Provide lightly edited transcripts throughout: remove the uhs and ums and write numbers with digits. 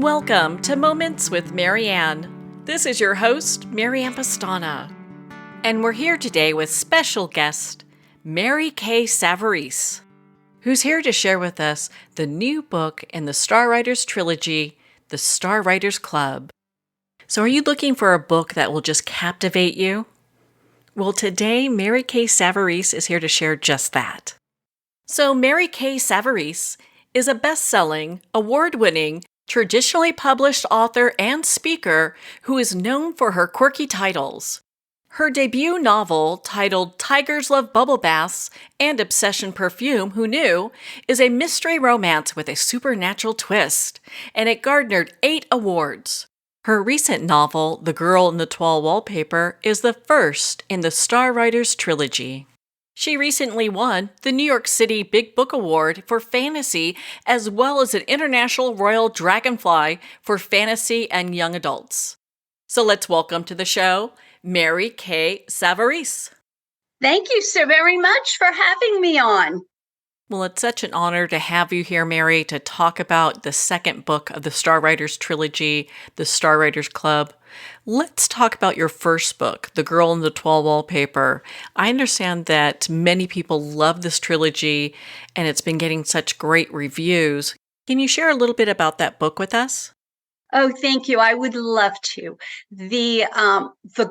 Welcome to Moments with Marianne. This is your host, Marianne Pastana. And we're here today with special guest, Mary Kay Savarese, who's here to share with us the new book in the Star Writers Trilogy, the Star Writers Club. So are you looking for a book that will just captivate you? Well, today, Mary Kay Savarese is here to share just that. So Mary Kay Savarese is a best-selling, award-winning, traditionally published author and speaker who is known for her quirky titles. Her debut novel, titled Tigers Love Bubble Baths and Obsession Perfume, Who Knew?, is a mystery romance with a supernatural twist, and it garnered 8 awards. Her recent novel, The Girl in the Toile Wallpaper, is the first in the Star Writers Trilogy. She recently won the New York City Big Book Award for fantasy, as well as an International Royal Dragonfly for fantasy and young adults. So let's welcome to the show, Mary Kay Savarese. Thank you so very much for having me on. Well, it's such an honor to have you here, Mary, to talk about the second book of the Star Writers Trilogy, the Star Writers Club. Let's talk about your first book, The Girl in the Toile Wallpaper. I understand that many people love this trilogy, and it's been getting such great reviews. Can you share a little bit about that book with us? Oh, thank you. I would love to. The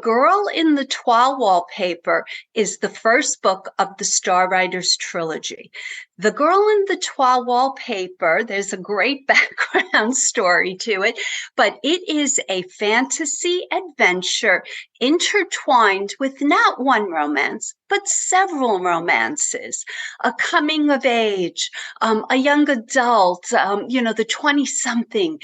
Girl in the Toile Wallpaper is the first book of the Star Writers Trilogy. The Girl in the Toile Wallpaper, there's a great background story to it, but it is a fantasy adventure intertwined with not one romance, but several romances, a coming of age, a young adult, the 20-something,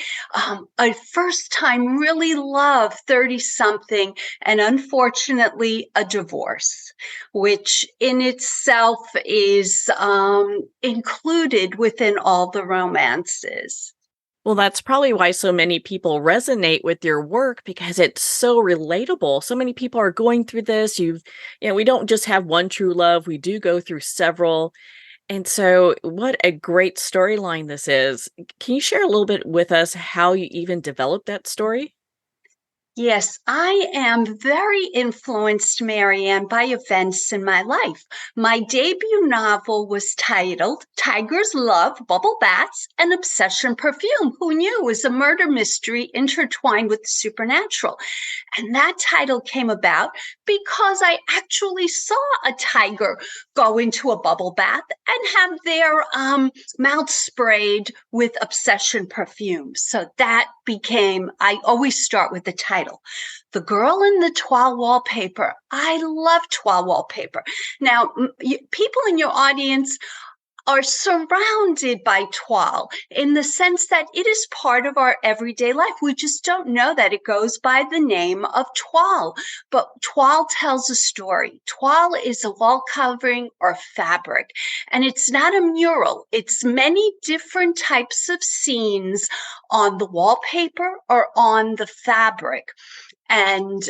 a first time really love 30-something, and unfortunately a divorce, which in itself is included within all the romances. Well, that's probably why so many people resonate with your work, because it's so relatable. So many people are going through this. We don't just have one true love. We do go through several. And so what a great storyline this is. Can you share a little bit with us how you even developed that story? Yes, I am very influenced, Marianne, by events in my life. My debut novel was titled Tigers Love Bubble Baths and Obsession Perfume. Who knew? It was a murder mystery intertwined with the supernatural. And that title came about because I actually saw a tiger go into a bubble bath and have their mouth sprayed with obsession perfume. So that became, I always start with the title. The Girl in the Toile Wallpaper. I love toile wallpaper. Now, people in your audience are surrounded by toile in the sense that it is part of our everyday life. We just don't know that it goes by the name of toile, but toile tells a story. Toile is a wall covering or fabric, and it's not a mural. It's many different types of scenes on the wallpaper or on the fabric. And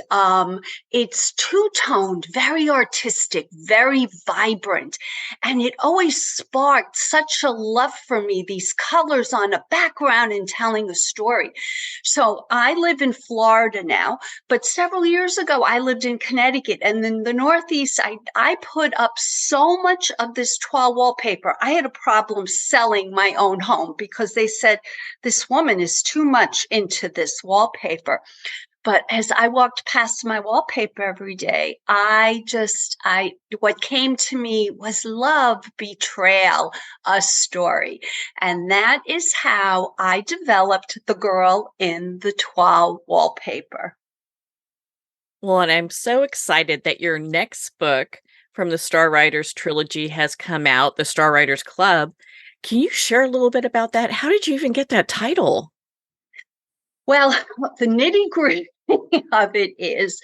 it's two-toned, very artistic, very vibrant. And it always sparked such a love for me, these colors on a background and telling a story. So I live in Florida now, but several years ago, I lived in Connecticut. And in the Northeast, I put up so much of this toile wallpaper. I had a problem selling my own home because they said, this woman is too much into this wallpaper. But as I walked past my wallpaper every day, what came to me was love, betrayal, a story. And that is how I developed The Girl in the Toile Wallpaper. Well, and I'm so excited that your next book from the Star Writers Trilogy has come out, the Star Writers Club. Can you share a little bit about that? How did you even get that title? Well, the nitty-gritty of it is,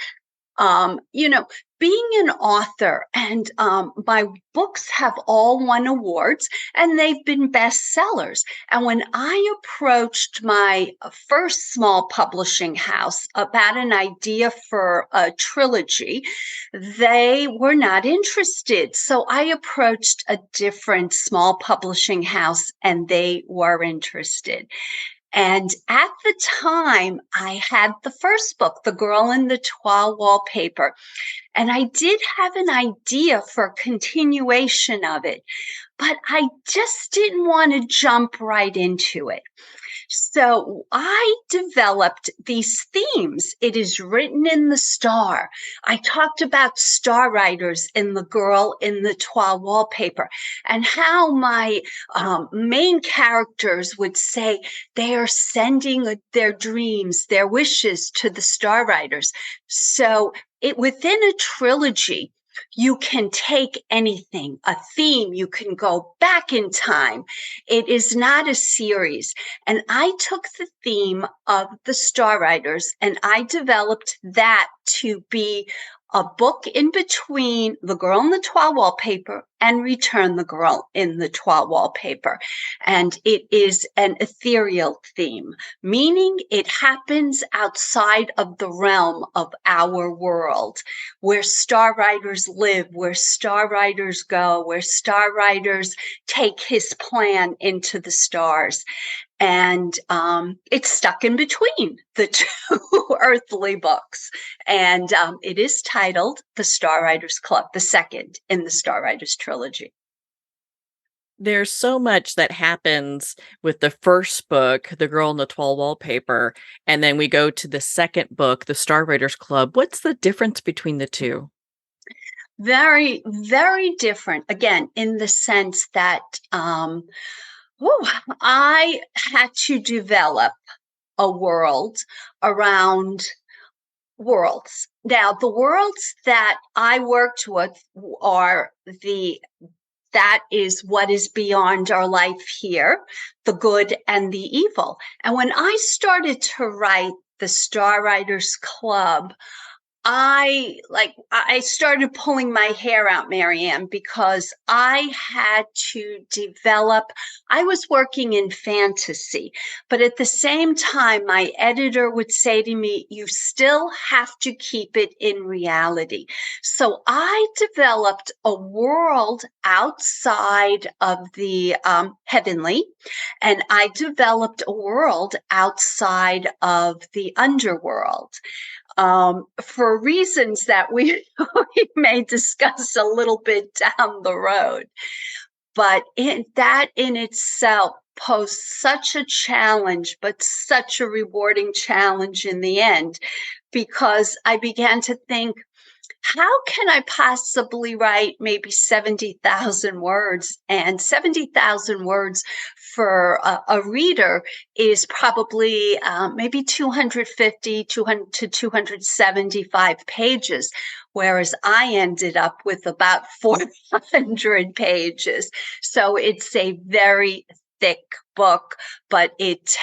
being an author, and my books have all won awards, and they've been bestsellers. And when I approached my first small publishing house about an idea for a trilogy, they were not interested. So I approached a different small publishing house, and they were interested. And at the time, I had the first book, The Girl in the Toile Wallpaper. And I did have an idea for a continuation of it, but I just didn't want to jump right into it. So I developed these themes. It is written in the star. I talked about Star Writers in The Girl in the Toile Wallpaper and how my main characters would say they are sending their dreams, their wishes to the Star Writers. So within a trilogy, you can take anything, a theme, you can go back in time. It is not a series. And I took the theme of the Star Writers and I developed that to be a book in between The Girl in the Toile Wallpaper and Return the Girl in the Toile Wallpaper. And it is an ethereal theme, meaning it happens outside of the realm of our world, where Star Writers live, where Star Writers go, where Star Writers take his plan into the stars. And it's stuck in between the two earthly books. And it is titled The Star Writers Club, the second in the Star Writers Trilogy. There's so much that happens with the first book, The Girl in the Toile Wallpaper, and then we go to the second book, The Star Writers Club. What's the difference between the two? Very, very different. Again, in the sense that I had to develop a world around worlds. Now, the worlds that I worked with are that is what is beyond our life here, the good and the evil. And when I started to write the Star Writers Club, I started pulling my hair out, Marianne, because I had to develop. I was working in fantasy, but at the same time, my editor would say to me, you still have to keep it in reality. So I developed a world outside of the heavenly, and I developed a world outside of the underworld. For reasons that we may discuss a little bit down the road. But that in itself posed such a challenge, but such a rewarding challenge in the end, because I began to think, how can I possibly write maybe 70,000 words? And 70,000 words for a reader is probably maybe 250 to 275 pages, whereas I ended up with about 400 pages. So it's a very thick book, but it's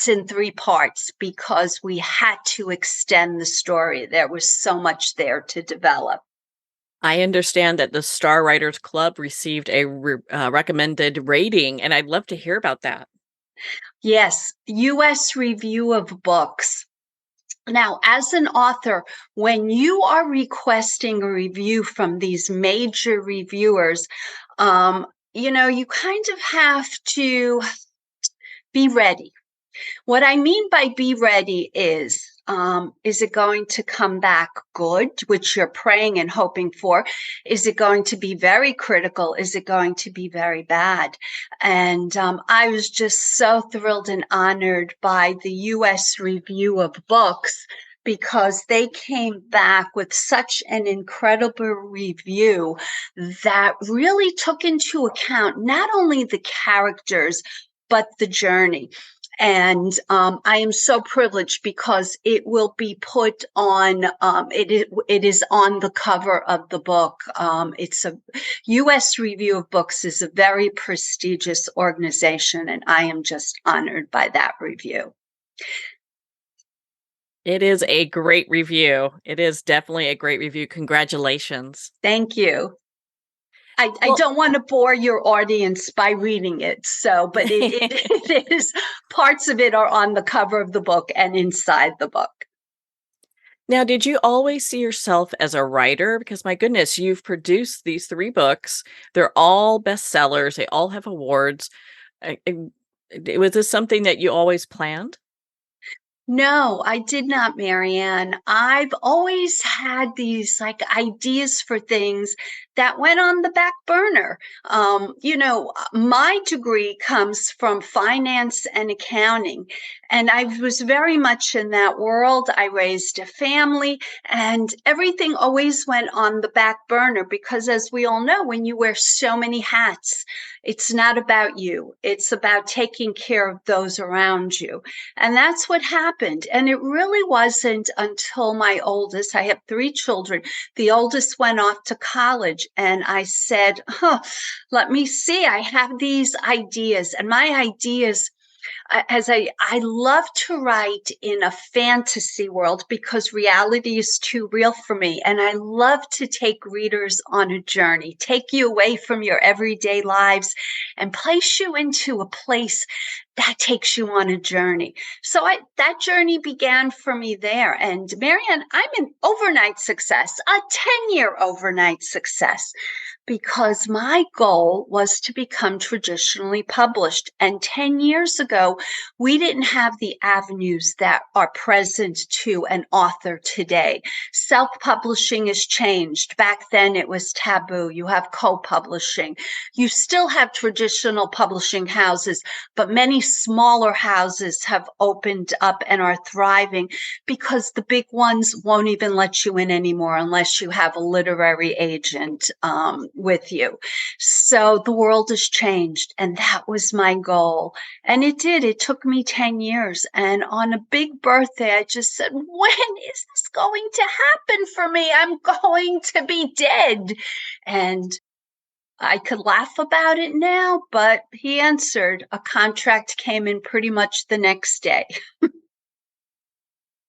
in three parts because we had to extend the story. There was so much there to develop. I understand that the Star Writers Club received a recommended rating, and I'd love to hear about that. Yes, US Review of Books. Now, as an author, when you are requesting a review from these major reviewers, you kind of have to be ready. What I mean by be ready is it going to come back good, which you're praying and hoping for? Is it going to be very critical? Is it going to be very bad? And I was just so thrilled and honored by the US Review of Books, because they came back with such an incredible review that really took into account not only the characters, but the journey. And I am so privileged because it will be put on, it is on the cover of the book. It's a US Review of Books is a very prestigious organization, and I am just honored by that review. It is a great review. It is definitely a great review. Congratulations. Thank you. I Well, don't want to bore your audience by reading it, but it is, parts of it are on the cover of the book and inside the book. Now, did you always see yourself as a writer? Because my goodness, you've produced these three books. They're all bestsellers. They all have awards. Was this something that you always planned? No, I did not, Marianne. I've always had these like ideas for things that went on the back burner. My degree comes from finance and accounting, and I was very much in that world. I raised a family, and everything always went on the back burner because, as we all know, when you wear so many hats, it's not about you, it's about taking care of those around you. And that's what happened. And it really wasn't until my oldest, I have three children, the oldest went off to college. And I said, let me see, I have these ideas. And my ideas, as I love to write in a fantasy world because reality is too real for me. And I love to take readers on a journey, take you away from your everyday lives and place you into a place that takes you on a journey. So that journey began for me there. And Marianne, I'm an overnight success, a 10-year overnight success, because my goal was to become traditionally published. And 10 years ago, we didn't have the avenues that are present to an author today. Self-publishing has changed. Back then, it was taboo. You have co-publishing. You still have traditional publishing houses, but many smaller houses have opened up and are thriving because the big ones won't even let you in anymore unless you have a literary agent with you. So the world has changed, and that was my goal. And it did. It took me 10 years. And on a big birthday, I just said, when is this going to happen for me? I'm going to be dead. And I could laugh about it now, but he answered. A contract came in pretty much the next day.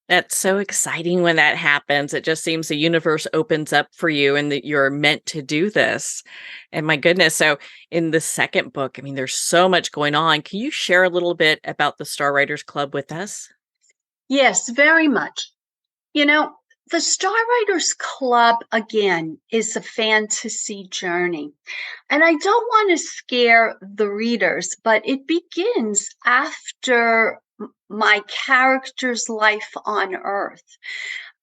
That's so exciting when that happens. It just seems the universe opens up for you and that you're meant to do this. And my goodness. So, in the second book, I mean, there's so much going on. Can you share a little bit about the Star Writers Club with us? Yes, very much. You know, the Star Writers Club, again, is a fantasy journey. And I don't want to scare the readers, but it begins after my character's life on Earth.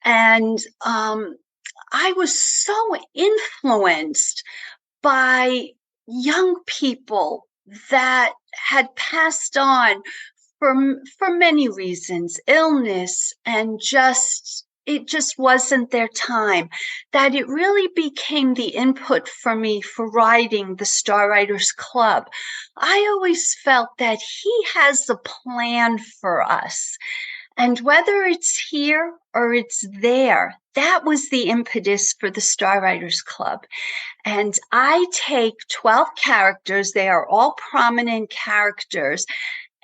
And I was so influenced by young people that had passed on for many reasons, illness, and just it just wasn't their time, that it really became the input for me for writing the Star Writers Club. I always felt that he has a plan for us, and whether it's here or it's there, that was the impetus for the Star Writers Club. And I take 12 characters, they are all prominent characters,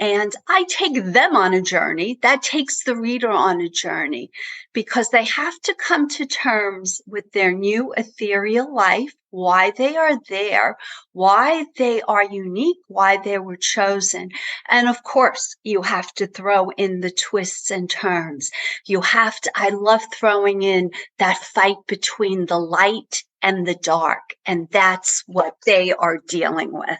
and I take them on a journey. That takes the reader on a journey because they have to come to terms with their new ethereal life, why they are there, why they are unique, why they were chosen. And of course, you have to throw in the twists and turns. I love throwing in that fight between the light and the dark. And that's what they are dealing with.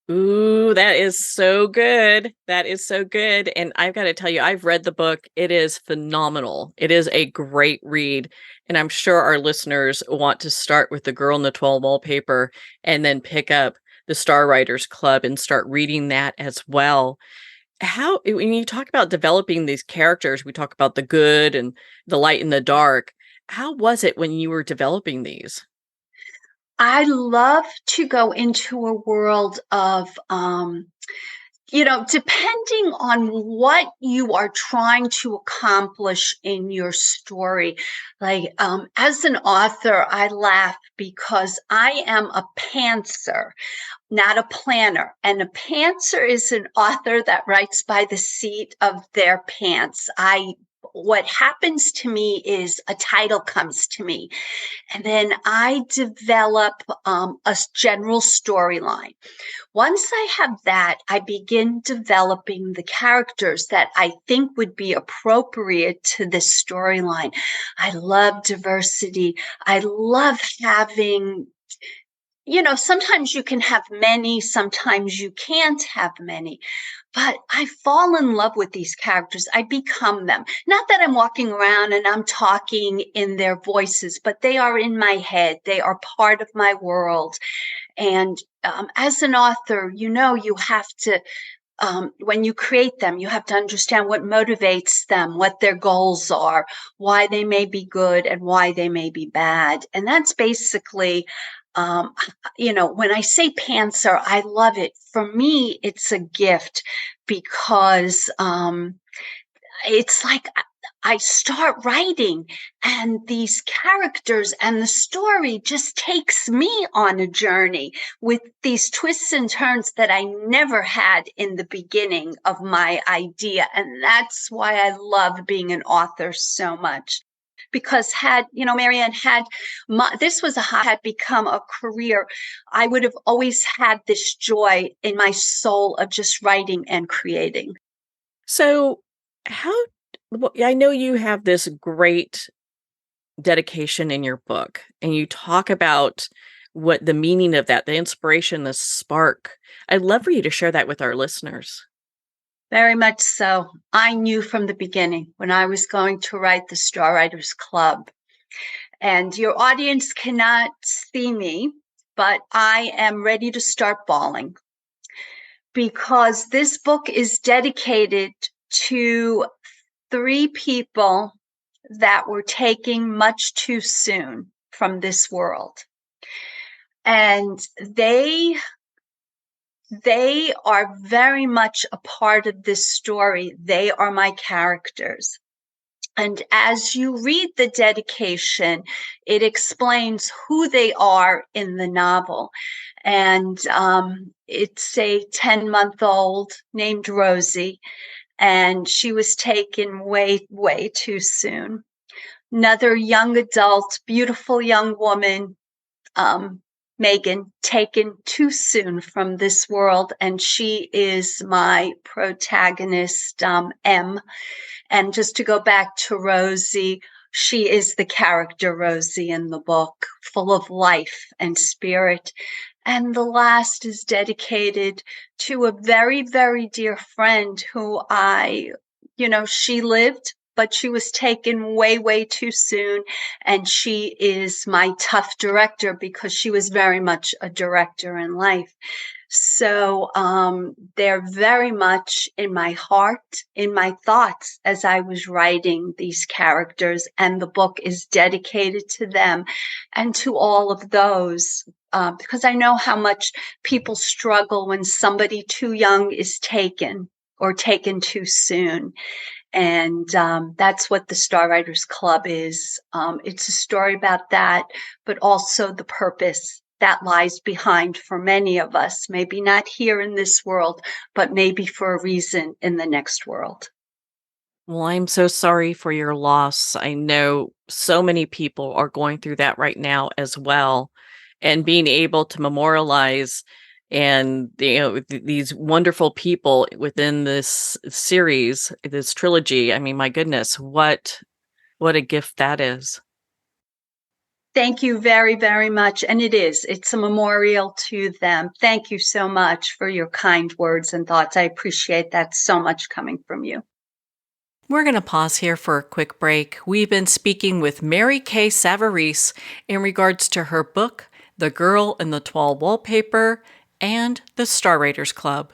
Ooh, that is so good. That is so good. And I've got to tell you, I've read the book. It is phenomenal. It is a great read. And I'm sure our listeners want to start with The Girl in the Toile Wallpaper and then pick up the Star Writers Club and start reading that as well. When you talk about developing these characters, we talk about the good and the light and the dark. How was it when you were developing these? I love to go into a world of, depending on what you are trying to accomplish in your story. Like, as an author, I laugh because I am a pantser, not a planner. And a pantser is an author that writes by the seat of their pants. What happens to me is a title comes to me, and then I develop a general storyline. Once I have that, I begin developing the characters that I think would be appropriate to this storyline. I love diversity. I love having sometimes you can have many, sometimes you can't have many. But I fall in love with these characters. I become them. Not that I'm walking around and I'm talking in their voices, but they are in my head. They are part of my world. And as an author, you have to, when you create them, you have to understand what motivates them, what their goals are, why they may be good and why they may be bad. And that's basically, when I say pantser, I love it. For me, it's a gift because it's like I start writing and these characters and the story just takes me on a journey with these twists and turns that I never had in the beginning of my idea. And that's why I love being an author so much. Because Marianne, had become a career, I would have always had this joy in my soul of just writing and creating. So, I know you have this great dedication in your book, and you talk about what the meaning of that, the inspiration, the spark. I'd love for you to share that with our listeners. Very much so. I knew from the beginning when I was going to write the Star Writers Club. And your audience cannot see me, but I am ready to start bawling because this book is dedicated to 3 people that were taken much too soon from this world. And they are very much a part of this story. They are my characters. And as you read the dedication, it explains who they are in the novel. And it's a 10-month-old named Rosie, and she was taken way, way too soon. Another young adult, beautiful young woman, Megan, taken too soon from this world, and she is my protagonist, M. And just to go back to Rosie, she is the character Rosie in the book, full of life and spirit. And the last is dedicated to a very, very dear friend who she lived, but she was taken way, way too soon. And she is my tough director because she was very much a director in life. So they're very much in my heart, in my thoughts as I was writing these characters, and the book is dedicated to them and to all of those, because I know how much people struggle when somebody too young is taken or taken too soon. And that's what the Star Writers Club is. It's a story about that, but also the purpose that lies behind for many of us, maybe not here in this world, but maybe for a reason in the next world. Well, I'm so sorry for your loss. I know so many people are going through that right now as well. And being able to memorialize and these wonderful people within this series, this trilogy. I mean, my goodness, what a gift that is. Thank you very, very much. And it's a memorial to them. Thank you so much for your kind words and thoughts. I appreciate that so much coming from you. We're going to pause here for a quick break. We've been speaking with Mary K. Savarese in regards to her book, The Girl in the Toile Wallpaper, and the Star Writers Club.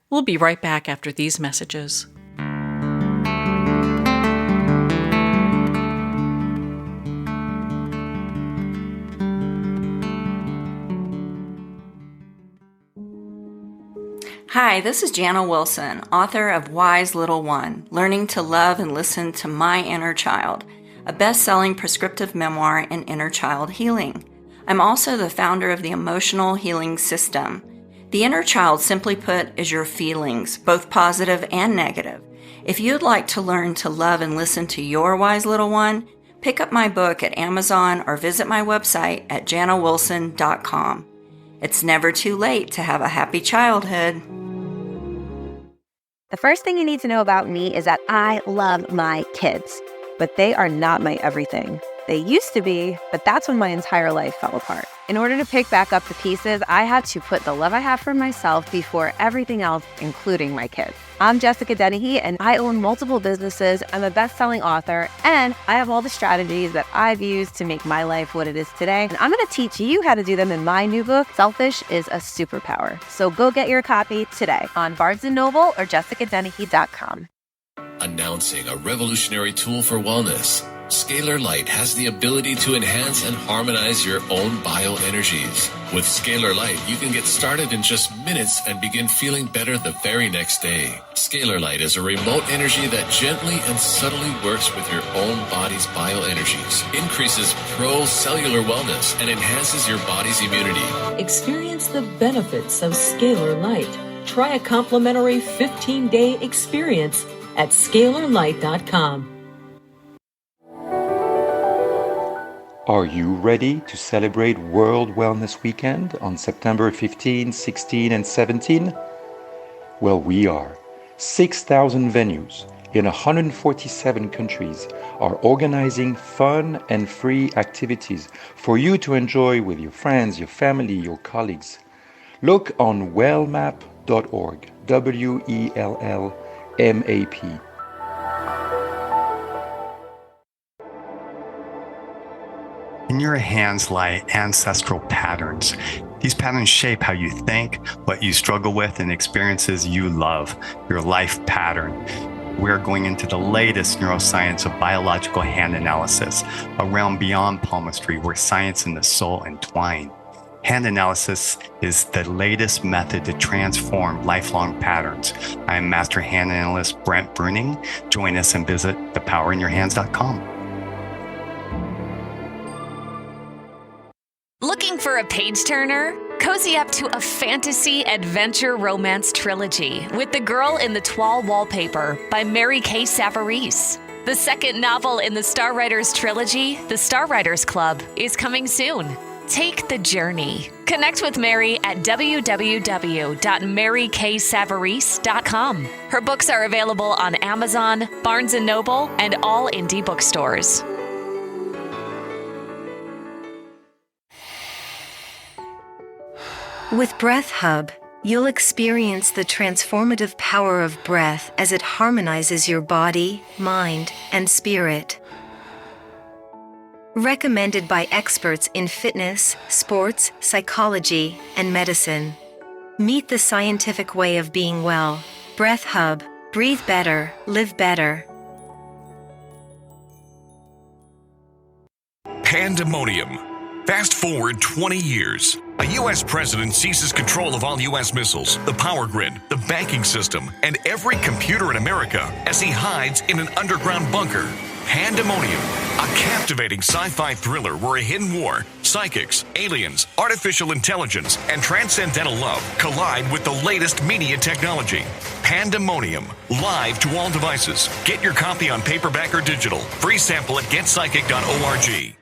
We'll be right back after these messages. Hi, this is Jana Wilson, author of Wise Little One, Learning to Love and Listen to My Inner Child, a best-selling prescriptive memoir in inner child healing. I'm also the founder of the Emotional Healing System. The inner child, simply put, is your feelings, both positive and negative. If you'd like to learn to love and listen to your wise little one, pick up my book at Amazon or visit my website at janawilson.com. It's never too late to have a happy childhood. The first thing you need to know about me is that I love my kids. but they are not my everything. They used to be, but that's when my entire life fell apart. In order to pick back up the pieces, I had to put the love I have for myself before everything else, including my kids. I'm Jessica Dennehy, and I own multiple businesses. I'm a best-selling author, and I have all the strategies that I've used to make my life what it is today. And I'm going to teach you how to do them in my new book, Selfish is a Superpower. So go get your copy today on Barnes & Noble or jessicadennehy.com. Announcing a revolutionary tool for wellness. Scalar Light has the ability to enhance and harmonize your own bioenergies. With Scalar Light, you can get started in just minutes and begin feeling better the very next day. Scalar Light is a remote energy that gently and subtly works with your own body's bioenergies, increases pro-cellular wellness, and enhances your body's immunity. Experience the benefits of Scalar Light. Try a complimentary 15-day experience at scalarlight.com. Are you ready to celebrate World Wellness Weekend on September 15, 16, and 17? Well, we are. 6,000 venues in 147 countries are organizing fun and free activities for you to enjoy with your friends, your family, your colleagues. Look on wellmap.org, WELLMAP. In your hands lie ancestral patterns. These patterns shape how you think, what you struggle with, and experiences you love, your life pattern. We're going into the latest neuroscience of biological hand analysis, a realm beyond palmistry where science and the soul entwine. Hand analysis is the latest method to transform lifelong patterns. I am Master Hand Analyst Brent Bruning. Join us and visit thepowerinyourhands.com. Looking for a page-turner? Cozy up to a fantasy adventure romance trilogy with The Girl in the Toile Wallpaper by Mary K. Savarese. The second novel in the Star Writers Trilogy, The Star Writers Club, is coming soon. Take the journey. Connect with Mary at www.maryksavarese.com. Her books are available on Amazon, Barnes & Noble, and all indie bookstores. With Breath Hub, you'll experience the transformative power of breath as it harmonizes your body, mind, and spirit. Recommended by experts in fitness, sports, psychology, and medicine. Meet the scientific way of being well. Breath Hub. Breathe better, live better. Pandemonium. Fast forward 20 years. A U.S. president seizes control of all U.S. missiles, the power grid, the banking system, and every computer in America as he hides in an underground bunker. Pandemonium, a captivating sci-fi thriller where a hidden war, psychics, aliens, artificial intelligence, and transcendental love collide with the latest media technology. Pandemonium, live to all devices. Get your copy on paperback or digital. Free sample at getpsychic.org.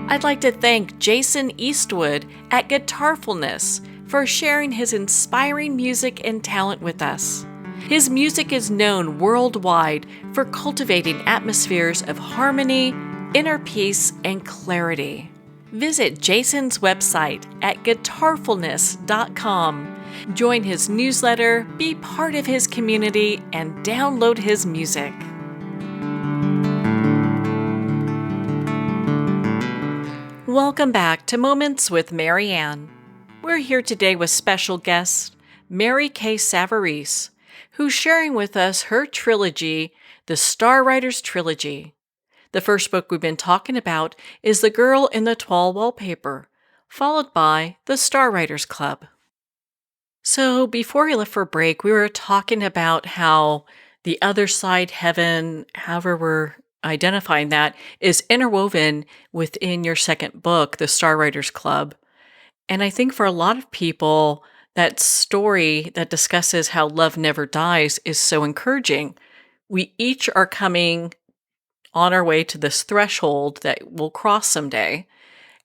I'd like to thank Jason Eastwood at Guitarfulness for sharing his inspiring music and talent with us. His music is known worldwide for cultivating atmospheres of harmony, inner peace, and clarity. Visit Jason's website at guitarfulness.com. Join his newsletter, be part of his community, and download his music. Welcome back to Moments with Marianne. We're here today with special guest Mary K. Savarese, who's sharing with us her trilogy, the Star Writers Trilogy. The first book we've been talking about is The Girl in the Toile Wallpaper, followed by The Star Writers Club. So before we left for break, we were talking about how the other side, heaven, however we're identifying that, is interwoven within your second book, The Star Writers Club. And I think for a lot of people, that story that discusses how love never dies is so encouraging. We each are coming on our way to this threshold that we'll cross someday.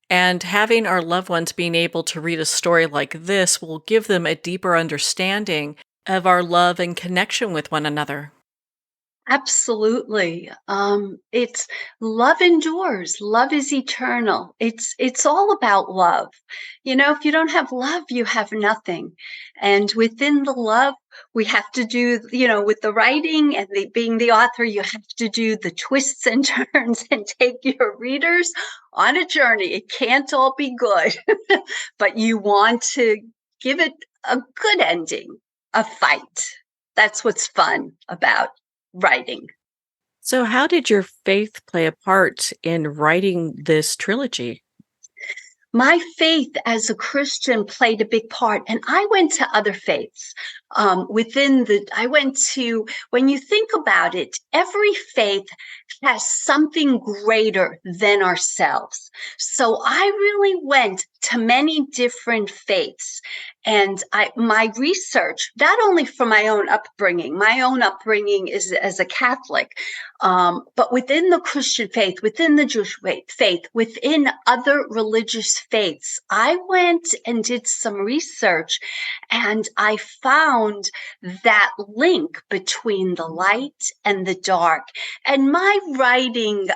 And having our loved ones being able to read a story like this will give them a deeper understanding of our love and connection with one another. Absolutely. It's love endures. Love is eternal. It's all about love. If you don't have love, you have nothing. And within the love, we have to do, with the writing and being the author, you have to do the twists and turns and take your readers on a journey. It can't all be good, but you want to give it a good ending, a fight. That's what's fun about writing. So, how did your faith play a part in writing this trilogy? My faith as a Christian played a big part, and I went to other faiths. When you think about it, every faith has something greater than ourselves. So I really went to many different faiths. And my research, not only for my own upbringing is as a Catholic, but within the Christian faith, within the Jewish faith, within other religious faiths, I went and did some research, and I found that link between the light and the dark. And my writing,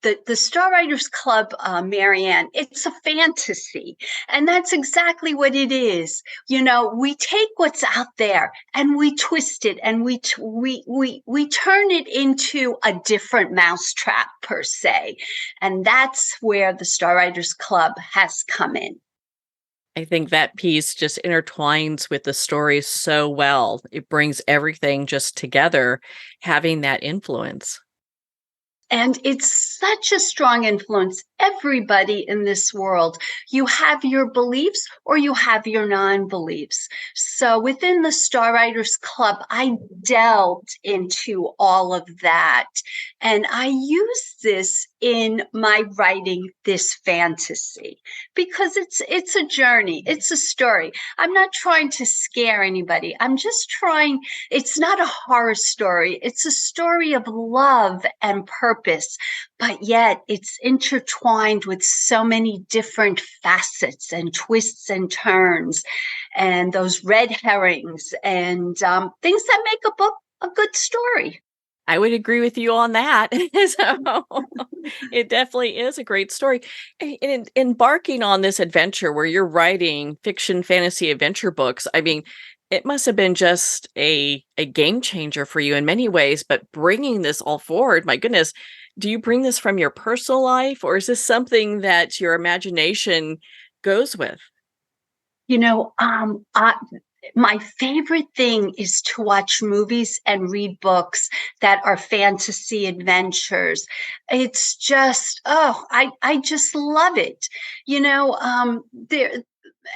the Star Writers Club, Marianne, it's a fantasy. And that's exactly what it is. We take what's out there and we twist it and we turn it into a different mousetrap, per se. And that's where the Star Writers Club has come in. I think that piece just intertwines with the story so well. It brings everything just together, having that influence. And it's such a strong influence. Everybody in this world, you have your beliefs or you have your non-beliefs. So within the Star Writers Club, I delved into all of that. And I use this in my writing, this fantasy, because it's a journey. It's a story. I'm not trying to scare anybody. It's not a horror story. It's a story of love and purpose, but yet it's intertwined with so many different facets and twists and turns and those red herrings and things that make a book a good story. I would agree with you on that. So it definitely is a great story. In embarking on this adventure where you're writing fiction, fantasy, adventure books, I mean, it must have been just a game changer for you in many ways, but bringing this all forward, my goodness, do you bring this from your personal life or is this something that your imagination goes with? My favorite thing is to watch movies and read books that are fantasy adventures. It's just, I just love it.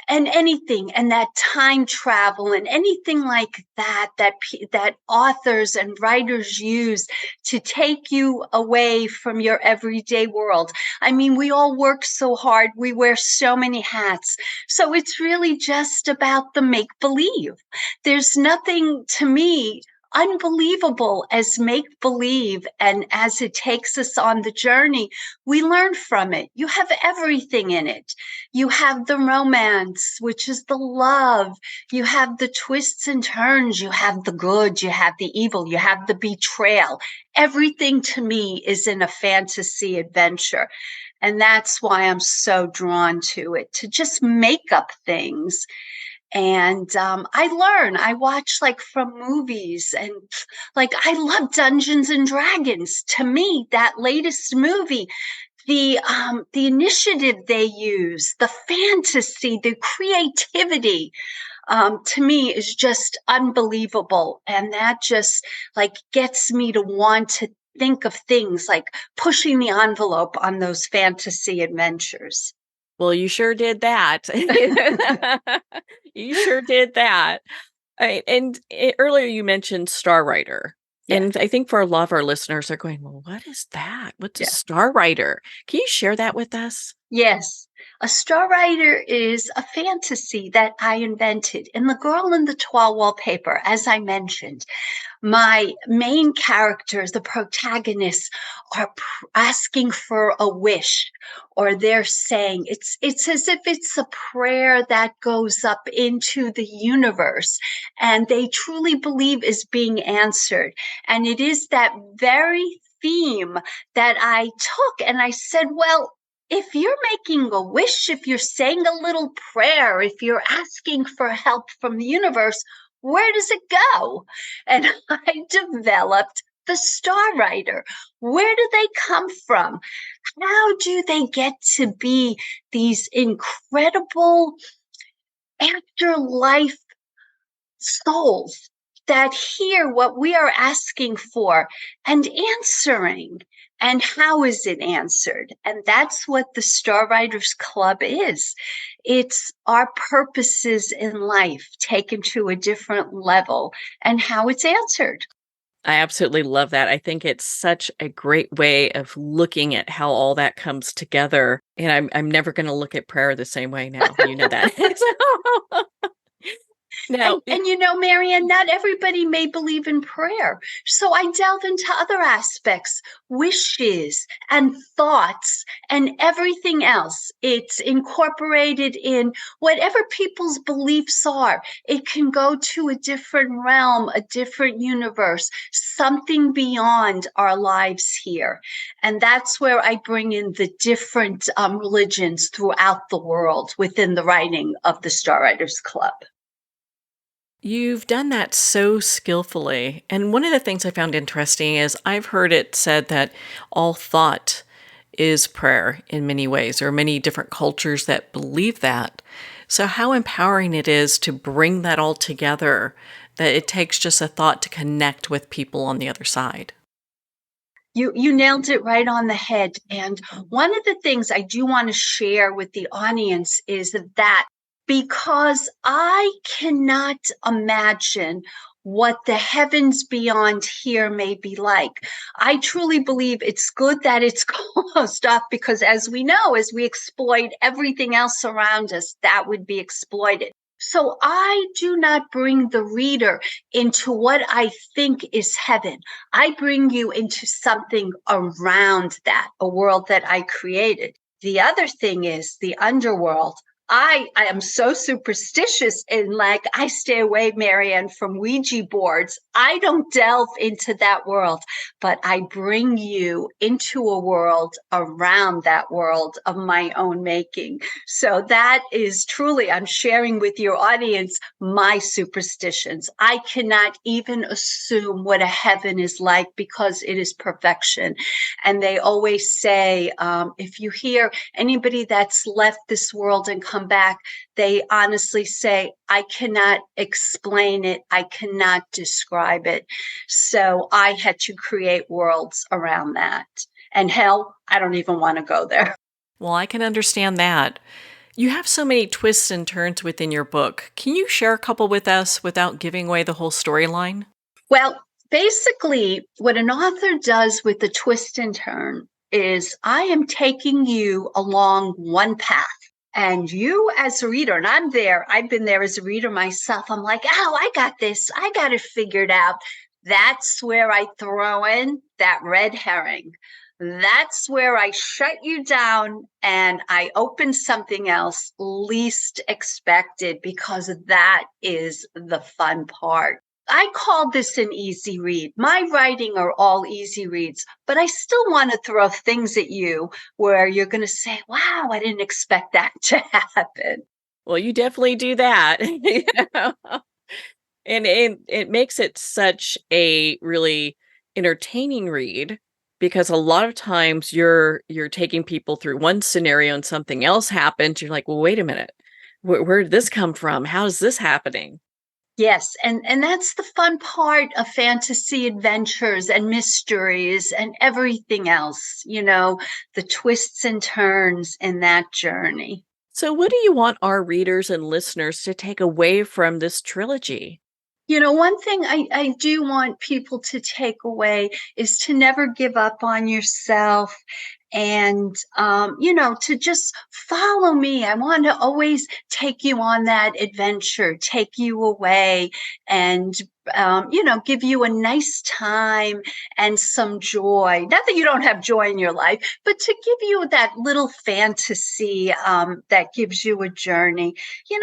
And anything and that time travel and anything like that authors and writers use to take you away from your everyday world. I mean, we all work so hard. We wear so many hats. So it's really just about the make believe. There's nothing to me unbelievable as make believe, and as it takes us on the journey, we learn from it. You have everything in it. You have the romance, which is the love. You have the twists and turns. You have the good. You have the evil. You have the betrayal. Everything to me is in a fantasy adventure. And that's why I'm so drawn to it, to just make up things. And I watch from movies, and I love Dungeons and Dragons. To me, that latest movie, the initiative they use, the fantasy, the creativity, to me is just unbelievable. And that just gets me to want to think of things like pushing the envelope on those fantasy adventures. Well, you sure did that. You sure did that. And earlier you mentioned Star Writer. Yeah. And I think for a lot of our listeners are going, well, what is that? What's a Star Writer? Can you share that with us? Yes. A star writer is a fantasy that I invented. In The Girl in the Toile Wallpaper, as I mentioned, my main characters, the protagonists, are asking for a wish, or they're saying it's as if it's a prayer that goes up into the universe, and they truly believe is being answered. And it is that very theme that I took, and I said, well, if you're making a wish, if you're saying a little prayer, if you're asking for help from the universe, where does it go? And I developed the Star Writer. Where do they come from? How do they get to be these incredible afterlife souls that hear what we are asking for and answering? And how is it answered? And that's what the Star Writers Club is. It's our purposes in life taken to a different level and how it's answered. I absolutely love that. I think it's such a great way of looking at how all that comes together. And I'm never going to look at prayer the same way now. You know that. Now, And Marianne, not everybody may believe in prayer. So I delve into other aspects, wishes and thoughts and everything else. It's incorporated in whatever people's beliefs are. It can go to a different realm, a different universe, something beyond our lives here. And that's where I bring in the different religions throughout the world within the writing of the Star Writers Club. you've done that so skillfully. And one of the things I found interesting is I've heard it said that all thought is prayer in many ways. There are many different cultures that believe that. So, how empowering it is to bring that all together, that it takes just a thought to connect with people on the other side. You nailed it right on the head. And one of the things I do want to share with the audience is that because I cannot imagine what the heavens beyond here may be like, I truly believe it's good that it's closed off, because as we know, as we exploit everything else around us, that would be exploited. So I do not bring the reader into what I think is heaven. I bring you into something around that, a world that I created. The other thing is the underworld. I am so superstitious, and like I stay away, Marianne, from Ouija boards. I don't delve into that world, but I bring you into a world around that world of my own making. So that is truly, I'm sharing with your audience my superstitions. I cannot even assume what a heaven is like because it is perfection. And they always say, if you hear anybody that's left this world and come back, they honestly say, I cannot explain it. I cannot describe it. So I had to create worlds around that. And hell, I don't even want to go there. Well, I can understand that. You have so many twists and turns within your book. Can you share a couple with us without giving away the whole storyline? Well, basically, what an author does with the twist and turn is I am taking you along one path. And you as a reader, and I've been there as a reader myself. I'm like, oh, I got this. I got it figured out. That's where I throw in that red herring. That's where I shut you down and I open something else least expected, because that is the fun part. I call this an easy read. My writing are all easy reads, but I still want to throw things at you where you're going to say, wow, I didn't expect that to happen. Well, you definitely do that. You know? And it makes it such a really entertaining read, because a lot of times you're taking people through one scenario and something else happens. You're like, well, wait a minute. Where did this come from? How is this happening? Yes, and that's the fun part of fantasy adventures and mysteries and everything else, the twists and turns in that journey. So what do you want our readers and listeners to take away from this trilogy? One thing I do want people to take away is to never give up on yourself and, to just follow me. I want to always take you on that adventure, take you away, and give you a nice time and some joy. Not that you don't have joy in your life, but to give you that little fantasy that gives you a journey. And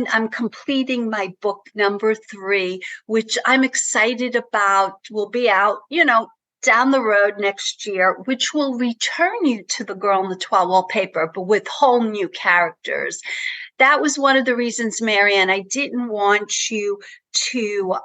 I'm completing my book number 3, which I'm excited about, will be out, down the road next year, which will return you to the girl in the Toile wallpaper, but with whole new characters. That was one of the reasons, Marianne, I didn't want you to,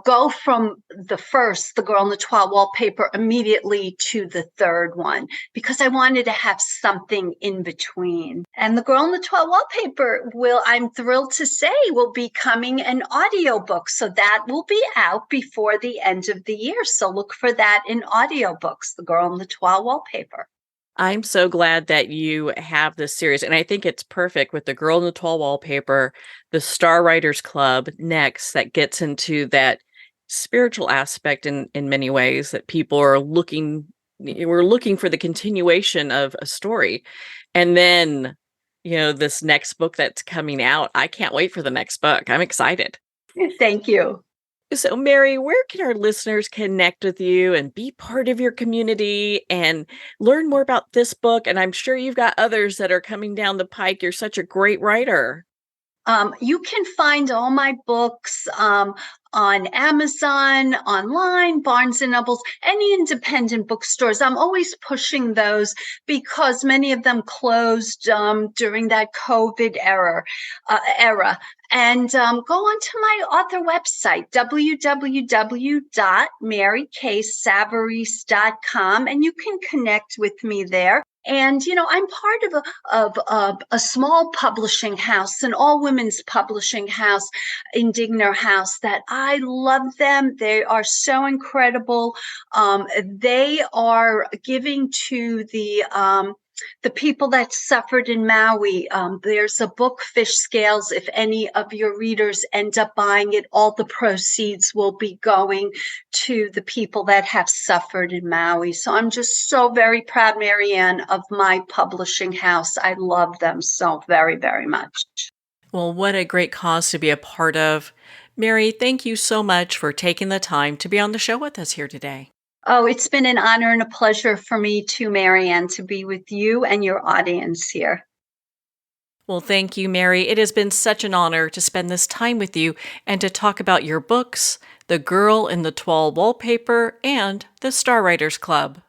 go from the girl in the Toile wallpaper immediately to the third one, because I wanted to have something in between. And the girl in the Toile wallpaper I'm thrilled to say, will be coming an audiobook. So that will be out before the end of the year. So look for that in audiobooks, the girl in the Toile wallpaper. I'm so glad that you have this series, and I think it's perfect with the Girl in the Toile wallpaper, the Star Writers Club next, that gets into that spiritual aspect in many ways, that people are we're looking for the continuation of a story. And then, this next book that's coming out, I can't wait for the next book. I'm excited. Thank you. So, Mary, where can our listeners connect with you and be part of your community and learn more about this book? And I'm sure you've got others that are coming down the pike. You're such a great writer. You can find all my books on Amazon, online, Barnes & Nobles, any independent bookstores. I'm always pushing those because many of them closed during that COVID era. And go onto my author website, www.maryksavarese.com, and you can connect with me there. And, I'm part of a small publishing house, an all-women's publishing house, Indigner House, that I love them. They are so incredible. They are giving to the people that suffered in Maui. There's a book, Fish Scales. If any of your readers end up buying it, all the proceeds will be going to the people that have suffered in Maui. So I'm just so very proud, Marianne, of my publishing house. I love them so very, very much. Well, what a great cause to be a part of. Mary, thank you so much for taking the time to be on the show with us here today. Oh, it's been an honor and a pleasure for me too, Marianne, to be with you and your audience here. Well, thank you, Mary. It has been such an honor to spend this time with you and to talk about your books, The Girl in the Toile Wallpaper, and the Star Writers Club.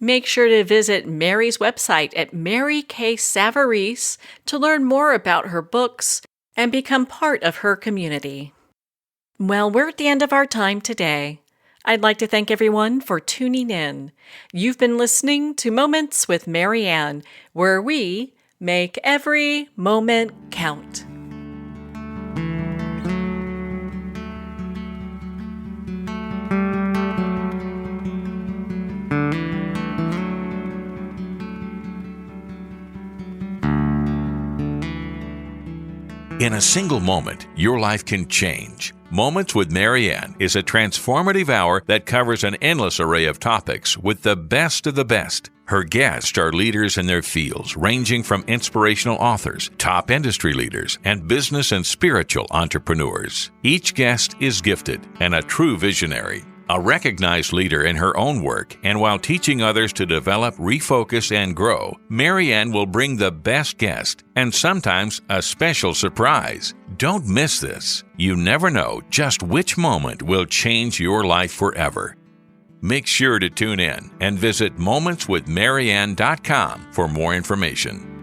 Make sure to visit Mary's website at Mary K. Savarese to learn more about her books and become part of her community. Well, we're at the end of our time today. I'd like to thank everyone for tuning in. You've been listening to Moments with Marianne, where we make every moment count. In a single moment, your life can change. Moments with Marianne is a transformative hour that covers an endless array of topics with the best of the best. Her guests are leaders in their fields, ranging from inspirational authors, top industry leaders, and business and spiritual entrepreneurs. Each guest is gifted and a true visionary, a recognized leader in her own work, and while teaching others to develop, refocus, and grow, Marianne will bring the best guest and sometimes a special surprise. Don't miss this. You never know just which moment will change your life forever. Make sure to tune in and visit momentswithmarianne.com for more information.